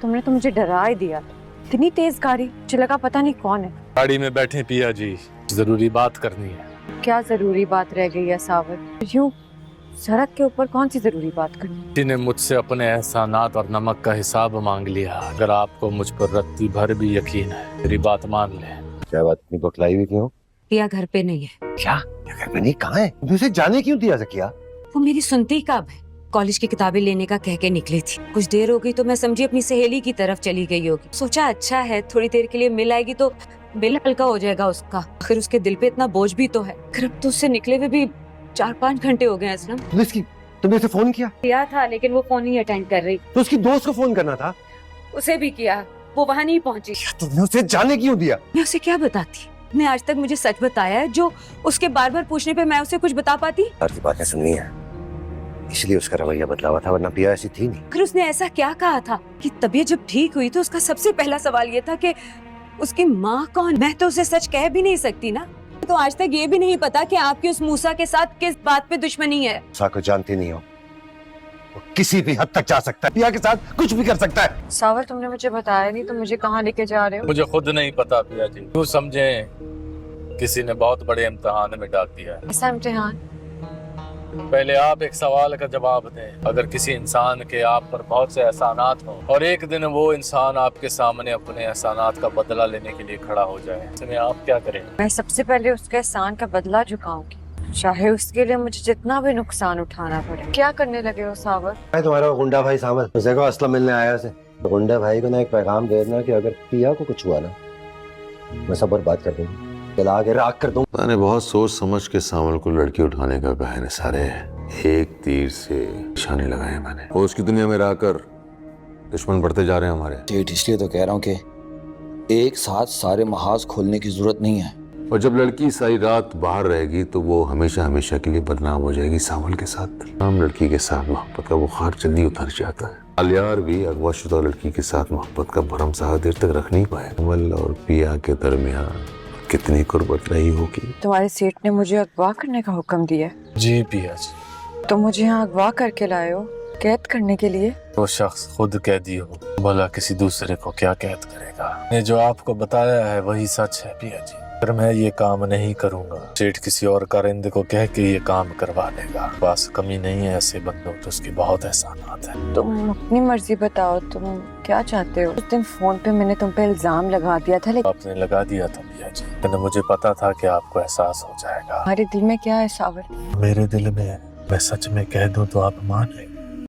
तुमने तो मुझे डरा ही दिया। इतनी तेज गाड़ी, मुझे लगा पता नहीं कौन है। गाड़ी में बैठे पिया जी, जरूरी बात करनी है। क्या जरूरी बात रह गई है सावर? यूं सड़क के ऊपर कौन सी जरूरी बात करनी? किसी ने मुझसे अपने एहसानात और नमक का हिसाब मांग लिया। अगर आपको मुझ पर रत्ती भर भी यकीन है, मेरी बात मान ले। क्या बात, इतनी बखलाई हुई क्यों? पिया घर पे नहीं है। क्या घर पे नहीं? कहाँ है? तुमने उसे जाने क्यों दिया ज़किया? वो मेरी सुनती कब है? कॉलेज की किताबें लेने का कह के निकली थी। कुछ देर हो गई तो मैं समझी अपनी सहेली की तरफ चली गई होगी। सोचा अच्छा है थोड़ी देर के लिए मिल आएगी तो बिल हल्का हो जाएगा उसका। आखिर उसके दिल पे इतना बोझ भी तो है। फिर अब तो उससे निकले हुए भी 4-5 घंटे हो गए असलम। तुमने उसे फोन किया था लेकिन वो फोन ही अटेंड कर रही। तो उसकी दोस्त को फोन करना था। उसे भी किया, वो वहाँ नहीं पहुँची। तुमने उसे जाने क्यों दिया? मैं उसे क्या बताती? मैं आज तक मुझे सच बताया है जो उसके बार बार पूछने पे मैं उसे कुछ बता पाती? की बातें सुननी है इसलिए उसका रवैया बदला हुआ था, वरना पिया ऐसी थी नहीं। फिर उसने ऐसा क्या कहा था कि तबीयत जब ठीक हुई तो उसका सबसे पहला सवाल ये था कि उसकी माँ कौन? मैं तो उसे सच कह भी नहीं सकती ना। तो आज तक ये भी नहीं पता कि आपकी उस मूसा के साथ किस बात पे दुश्मनी है। मूसा को जानती नहीं हो, वो किसी भी हद तक जा सकता है, पिया के साथ कुछ भी कर सकता है। सावर तुमने मुझे बताया नहीं तो मुझे कहाँ लेके जा रहे हो? मुझे खुद नहीं पता पिया जी। क्यों समझे किसी ने बहुत बड़े इम्तिहान में डाल दिया है। ऐसा इम्तिहान? पहले आप एक सवाल का जवाब दें। अगर किसी इंसान के आप पर बहुत से एहसानात हो और एक दिन वो इंसान आपके सामने अपने एहसानात का बदला लेने के लिए खड़ा हो जाए, इसमें आप क्या करेंगे? मैं सबसे पहले उसके एहसान का बदला चुकाऊंगी, चाहे उसके लिए मुझे जितना भी नुकसान उठाना पड़े। क्या करने लगे हो सावर? मैं तुम्हारा गुंडा भाई सामर, उसे को असलम मिलने आया से। तो गुंडा भाई को ना एक पैगाम दे देना कि अगर पिया को कुछ हुआ ना, मैं सब बर्बाद कर दूंगा, जला के राख कर दूंगा। मैंने बहुत सोच समझ के सामर को लड़की उठाने का कहा है। सारे एक तीर से निशाने लगाए हैं मैंने। वो उसकी दुनिया में रहकर दुश्मन बढ़ते जा रहे हैं हमारे। डेट इसलिए तो कह रहा हूँ कि एक साथ सारे महाज खोलने की जरूरत नहीं है। और जब लड़की सारी रात बाहर रहेगी तो वो हमेशा हमेशा के लिए बदनाम हो जाएगी सामर के साथ। हम लड़की के साथ मोहब्बत का बुखार जल्दी उतर जाता है। अलियार भी अगवाशुदा लड़की के साथ मोहब्बत का भरम ज़्यादा देर तक रख नहीं पाए। कमल और पिया के दरमियान कितनी कुर्बत रही होगी। तुम्हारे सेठ ने मुझे अगवा करने का हुक्म दिया? जी पिया जी। तो मुझे यहाँ अगवा करके लाए हो कैद करने के लिए? वो शख्स खुद कैदी हो, भला किसी दूसरे को क्या कैद करेगा? ने जो आपको बताया है वही सच है पिया जी। पर मैं ये काम नहीं करूँगा। सेठ किसी और कारिंदे को कह के ये काम करवा लेगा। बस कमी नहीं है ऐसे बंदों तो उसकी बहुत एहसानात है। तुम अपनी मर्जी बताओ, तुम क्या चाहते हो? उस दिन फोन पे मैंने तुम पे इल्जाम लगा दिया था, लेकिन आपने लगा दिया था पिया जी, लेकिन मुझे पता था कि आपको एहसास हो जाएगा। हमारे दिल में क्या है सावर? मेरे दिल में मैं सच में कह दूं तो आप मान लेंगे।